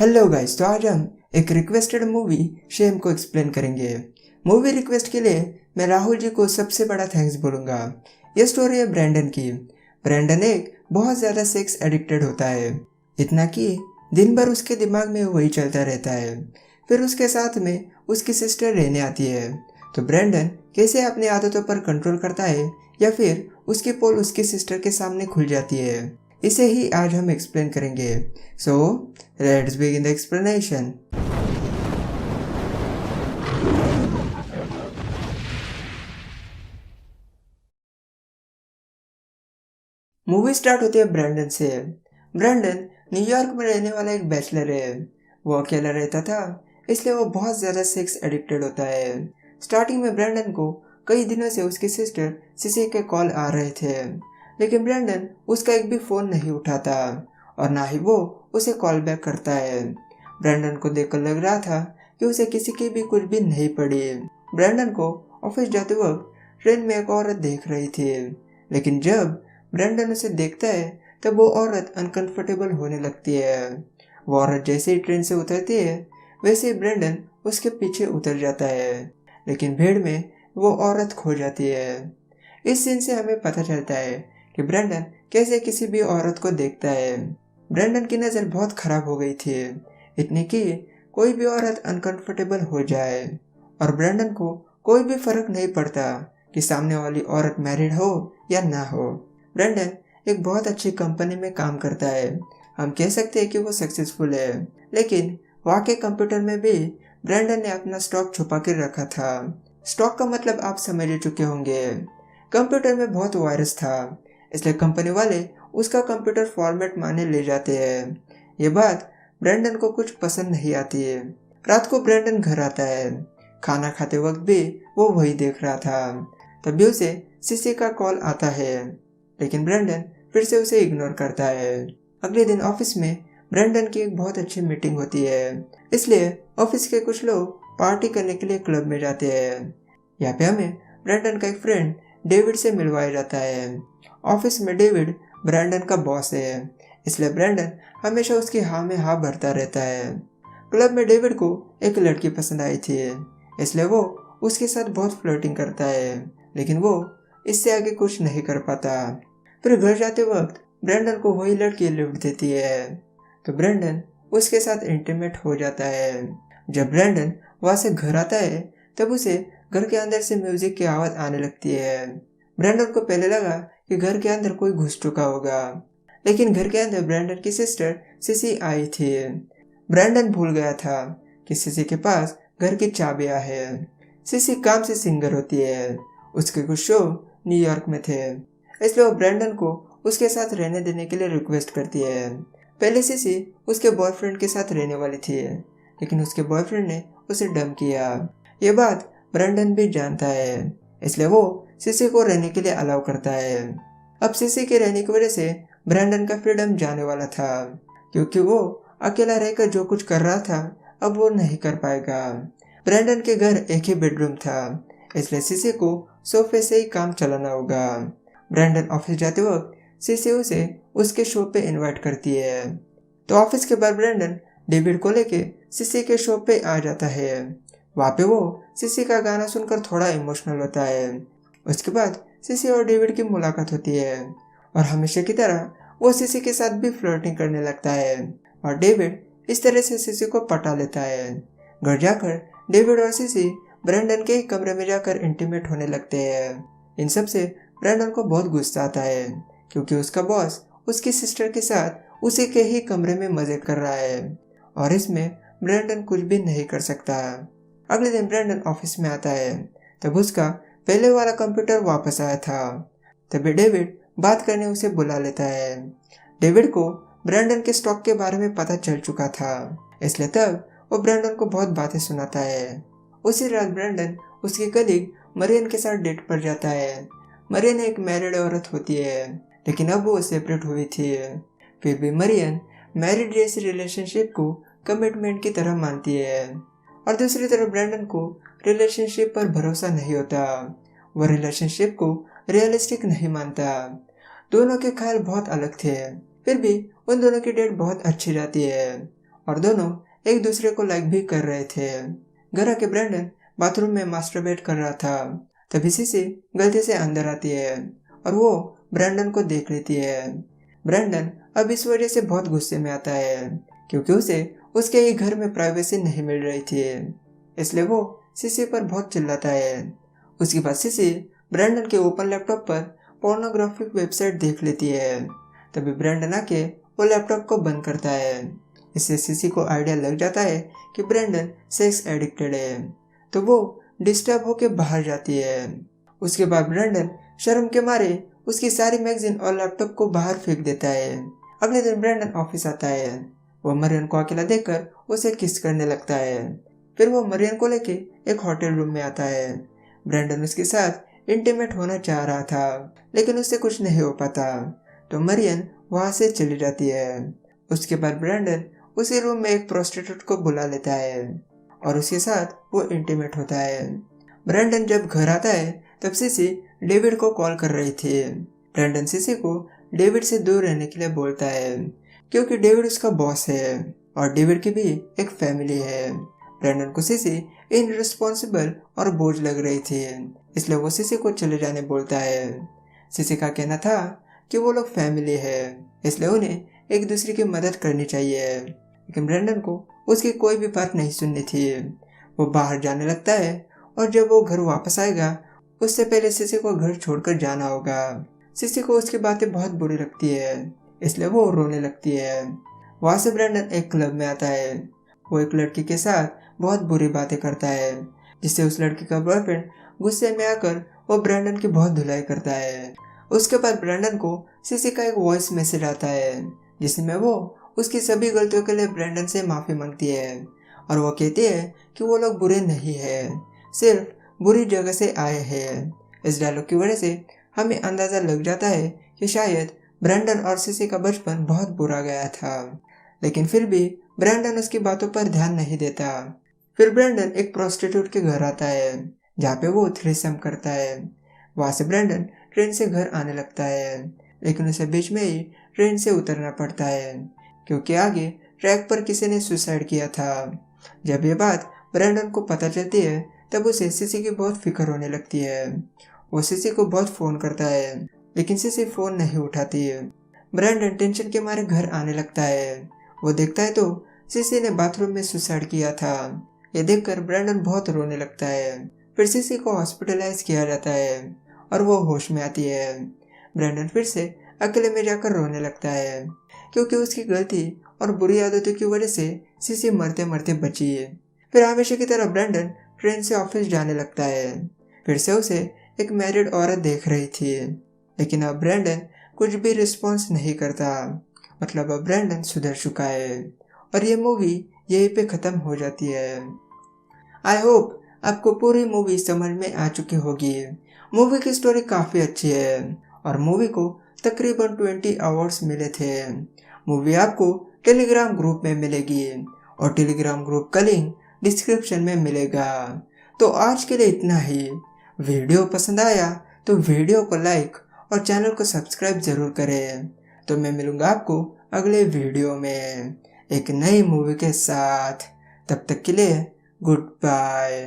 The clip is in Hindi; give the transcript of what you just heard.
हेलो गाइस, तो आज हम एक रिक्वेस्टेड मूवी शेम को एक्सप्लेन करेंगे। मूवी रिक्वेस्ट के लिए मैं राहुल जी को सबसे बड़ा थैंक्स बोलूँगा। ये स्टोरी है ब्रैंडन की। ब्रैंडन एक बहुत ज़्यादा सेक्स एडिक्टेड होता है, इतना कि दिन भर उसके दिमाग में वही चलता रहता है। फिर उसके साथ में उसकी सिस्टर रहने आती है। तो ब्रैंडन कैसे अपनी आदतों पर कंट्रोल करता है या फिर उसकी पोल उसकी सिस्टर के सामने खुल जाती है, इसे ही आज हम एक्सप्लेन करेंगे। So let's begin the explanation. Movie start होती है ब्रैंडन से। ब्रैंडन न्यूयॉर्क में रहने वाला एक बैचलर है। वो अकेला रहता था, इसलिए वो बहुत ज़्यादा सेक्स एडिक्टेड होता है। स्टार्टिंग में ब्रैंडन को कई दिनों से उसकी सिस्टर सिसी के कॉल आ रहे थे, लेकिन ब्रैंडन उसका एक भी फ़ोन नहीं उठाता और ना ही वो उसे कॉल बैक करता है। ब्रैंडन को देखकर लग रहा था कि उसे किसी की भी कुछ भी नहीं पड़ी। ब्रैंडन को ऑफिस जाते वक्त ट्रेन में एक औरत देख रही थी, लेकिन जब ब्रैंडन उसे देखता है तब वो औरत अनकंफर्टेबल होने लगती है। वो औरत जैसे ही ट्रेन से उतरती है वैसे ही ब्रैंडन उसके पीछे उतर जाता है, लेकिन भीड़ में वो औरत खो जाती है। इस सीन से हमें पता चलता है कि ब्रैंडन कैसे किसी भी औरत को देखता है। ब्रैंडन की नज़र बहुत खराब हो गई थी, इतनी कि कोई भी औरत अनकंफर्टेबल हो जाए, और ब्रैंडन को कोई भी फर्क नहीं पड़ता कि सामने वाली औरत मैरिड हो या ना हो। ब्रैंडन एक बहुत अच्छी कंपनी में काम करता है। हम कह सकते हैं कि वो सक्सेसफुल है, लेकिन वाकई कंप्यूटर में भी ब्रैंडन ने अपना स्टॉक छुपा कर रखा था। स्टॉक का मतलब आप समझ ही चुके होंगे। कंप्यूटर में बहुत वायरस था, इसलिए कंपनी वाले उसका कंप्यूटर फॉर्मेट मारने ले जाते हैं। ये बात ब्रैंडन को कुछ पसंद नहीं आती है। रात को ब्रैंडन घर आता है। खाना खाते वक्त भी वो वही देख रहा था। तभी उसे सीसी का कॉल आता है, लेकिन ब्रैंडन फिर से उसे इग्नोर करता है। अगले दिन ऑफिस में ब्रैंडन की एक बहुत अच्छी मीटिंग होती है, इसलिए ऑफिस के कुछ लोग पार्टी करने के लिए क्लब में जाते हैं। यहाँ पे हमें ब्रैंडन का एक फ्रेंड डेविड से मिलवाया जाता है। ऑफिस में डेविड ब्रैंडन का बॉस है, इसलिए ब्रैंडन हमेशा उसकी हाँ में हाँ भरता रहता है। क्लब में डेविड को एक लड़की पसंद आई थी, इसलिए वो उसके साथ बहुत फ्लर्टिंग करता है, लेकिन वो इससे आगे कुछ नहीं कर पाता। फिर घर जाते वक्त ब्रैंडन को वही लड़की लिफ्ट देती है, तो ब्रैंडन उसके साथ इंटीमेट हो जाता है। जब ब्रैंडन वहाँ से घर आता है तब उसे घर के अंदर से म्यूजिक की आवाज़ आने लगती है। ब्रैंडन को पहले लगा कि घर के अंदर कोई घुस चुका होगा, लेकिन घर के अंदर ब्रैंडन की सिस्टर सिसी आई थी। ब्रैंडन भूल गया था कि सिसी के पास घर की चाबियां हैं। सिसी काम से सिंगर होती है, उसके कुछ शो न्यूयॉर्क में थे, इसलिए वो ब्रैंडन को उसके साथ रहने देने के लिए रिक्वेस्ट करती है। पहले सिसी उसके बॉयफ्रेंड के साथ रहने वाली थी, लेकिन उसके बॉयफ्रेंड ने उसे डंप किया। ये बात ब्रैंडन भी जानता है, इसलिए वो सिसी को रहने के लिए अलाउ करता है। अब सिसी के रहने की वजह से ब्रैंडन का फ्रीडम जाने वाला था, क्योंकि वो अकेला रहकर जो कुछ कर रहा था अब वो नहीं कर पाएगा। ब्रैंडन के घर एक ही बेडरूम था, इसलिए सिसी को सोफे से ही काम चलाना होगा। ब्रैंडन ऑफिस जाते वक्त सिसी उसे उसके शो पे इनवाइट करती है, तो ऑफिस के बाद ब्रैंडन डेविड को लेके सिसी के शो पे आ जाता है। वहाँ पे वो सिसी का गाना सुनकर थोड़ा इमोशनल होता है। उसके बाद सिसी और डेविड की मुलाकात होती है, और हमेशा की तरह वो सिसी के साथ भी फ्लर्टिंग करने लगता है, और डेविड इस तरह से सिसी को पटा लेता है। घर जाकर डेविड और सिसी ब्रैंडन के कमरे में जाकर इंटीमेट होने लगते हैं। इन सब से ब्रैंडन को बहुत गुस्सा आता है, क्योंकि उसका बॉस उसकी सिस्टर के साथ उसी के ही कमरे में मजे कर रहा है, और इसमें ब्रैंडन कुछ भी नहीं कर सकता। अगले दिन ब्रैंडन ऑफिस में आता है, तब उसका पहले वाला कंप्यूटर वापस आया था। तभी डेविड बात करने उसे बुला लेता है। डेविड को ब्रैंडन के स्टॉक के बारे में पता चल चुका था, इसलिए तब वो ब्रैंडन को बहुत बातें सुनाता है। उसी रात ब्रैंडन उसकी कलीग मरियन के साथ डेट पर जाता है। मरियन एक मैरिड औरत होती है, लेकिन अब वो सेपरेट हुई थी। फिर भी मरियन मैरिड जैसी रिलेशनशिप को कमिटमेंट की तरह मानती है, और दूसरी तरफ ब्रैंडन को रिलेशनशिप पर भरोसा नहीं होता। वो रिलेशनशिप को रियलिस्टिक नहीं मानता। दोनों के ख्याल बहुत अलग थे, फिर भी उन दोनों की डेट बहुत अच्छी जाती है, और दोनों एक दूसरे को लाइक भी कर रहे थे। घर आके ब्रैंडन बाथरूम में मास्टरबेट कर रहा था, तभी सीसी गलती से अंदर आती है और वो ब्रैंडन को देख लेती है। ब्रैंडन अब इस वजह से बहुत गुस्से में आता है क्योंकि उसे उसके ही घर में प्राइवेसी नहीं मिल रही थी, इसलिए वो सीसी पर बहुत चिल्लाता है। उसके बाद सीसी ब्रैंडन के ओपन लैपटॉप पर पोर्नोग्राफिक वेबसाइट देख लेती है। तभी ब्रैंडन आके वो लैपटॉप को बंद करता है। इससे सीसी को आइडिया लग जाता है कि ब्रैंडन सेक्स एडिक्टेड है, तो वो डिस्टर्ब होके बाहर जाती है। उसके बाद ब्रैंडन शर्म के मारे उसकी सारी मैगजीन और लैपटॉप को बाहर फेंक देता है। अगले दिन ब्रैंडन ऑफिस आता है। वो मरियन को अकेला देखकर उसे किस करने लगता है। फिर वो मरियन को लेके एक होटल रूम में आता है। ब्रैंडन उसके साथ इंटीमेट होना चाह रहा था, लेकिन उससे कुछ नहीं हो पाता, तो मरियन वहां से चली जाती है। उसके बाद ब्रैंडन उसी रूम में एक प्रोस्टिट्यूट को बुला लेता है और उसके साथ वो इंटीमेट होता है। ब्रैंडन जब घर आता है तब सीसी डेविड को कॉल कर रही थी। ब्रैंडन सीसी को डेविड से दूर रहने के लिए बोलता है क्योंकि डेविड उसका बॉस है और डेविड की भी एक फैमिली है। ब्रैंडन को सीसी इनरिस्पॉन्सिबल और बोझ लग रही थी, इसलिए वो सीसी को चले जाने बोलता है। सीसी का कहना था कि वो लोग फैमिली है, इसलिए उन्हें एक दूसरे की मदद करनी चाहिए, लेकिन ब्रैंडन को उसकी कोई भी बात नहीं सुननी थी। वो बाहर जाने लगता है और जब वो घर वापस आएगा उससे पहले सीसी को घर छोड़कर जाना होगा। सीसी को उसकी बातें बहुत बुरी लगती है, इसलिए वो रोने लगती है। वहां से ब्रैंडन एक क्लब में आता है। वो एक लड़की के साथ बहुत बुरी बातें करता है, जिससे उस लड़की का बॉयफ्रेंड गुस्से में आकर वो ब्रैंडन की बहुत धुलाई करता है। उसके बाद ब्रैंडन को सीसी का एक वॉइस मैसेज आता है जिसमें वो उसकी सभी गलतियों के लिए ब्रैंडन से माफी मांगती है और वो कहती है कि वो लोग बुरे नहीं है, सिर्फ बुरी जगह से आए हैं। इस डायलॉग की वजह से हमें अंदाजा लग जाता है कि शायद ब्रैंडन और सीसी का बचपन बहुत बुरा गया था, लेकिन फिर भी ब्रैंडन उसकी बातों पर ध्यान नहीं देता। फिर ब्रैंडन एक प्रोस्टिट्यूट के घर आता है जहाँ पे वो थ्रीसम करता है। वहां से ब्रैंडन ट्रेन से घर आने लगता है, लेकिन उसे बीच में ही ट्रेन से उतरना पड़ता है क्योंकि आगे ट्रैक पर किसी ने सुसाइड किया था। जब ये बात ब्रैंडन को पता चलती है तब उसे सीसी की बहुत फिक्र होने लगती है। वो सीसी को बहुत फोन करता है, लेकिन सीसी फोन नहीं उठाती है। ब्रैंडन टेंशन के मारे घर आने लगता है। वो देखता है तो सीसी ने बाथरूम में सुसाइड किया था। ये देखकर ब्रैंडन बहुत रोने लगता है। फिर सीसी को हॉस्पिटलाइज किया जाता है और वो होश में आती है। ब्रैंडन फिर से अकेले में जाकर रोने लगता है क्योंकि उसकी गलती और बुरी आदतों की वजह से सीसी मरते मरते बची है। फिर हमेशा की तरह ब्रैंडन ट्रेन से ऑफिस जाने लगता है। फिर से उसे एक मैरिड औरत देख रही थी, लेकिन अब ब्रैंडन कुछ भी रिस्पॉन्स नहीं करता। मतलब अब ब्रैंडन सुधर चुका है और ये मूवी यहीं पे ख़त्म हो जाती है। आई होप आपको पूरी मूवी समझ में आ चुकी होगी। मूवी की स्टोरी काफ़ी अच्छी है और मूवी को तकरीबन 20 अवार्ड्स मिले थे। मूवी आपको टेलीग्राम ग्रुप में मिलेगी और टेलीग्राम ग्रुप का लिंक डिस्क्रिप्शन में मिलेगा। तो आज के लिए इतना ही। वीडियो पसंद आया तो वीडियो को लाइक और चैनल को सब्सक्राइब ज़रूर करें। तो मैं मिलूँगा आपको अगले वीडियो में एक नई मूवी के साथ। तब तक के लिए गुड बाय।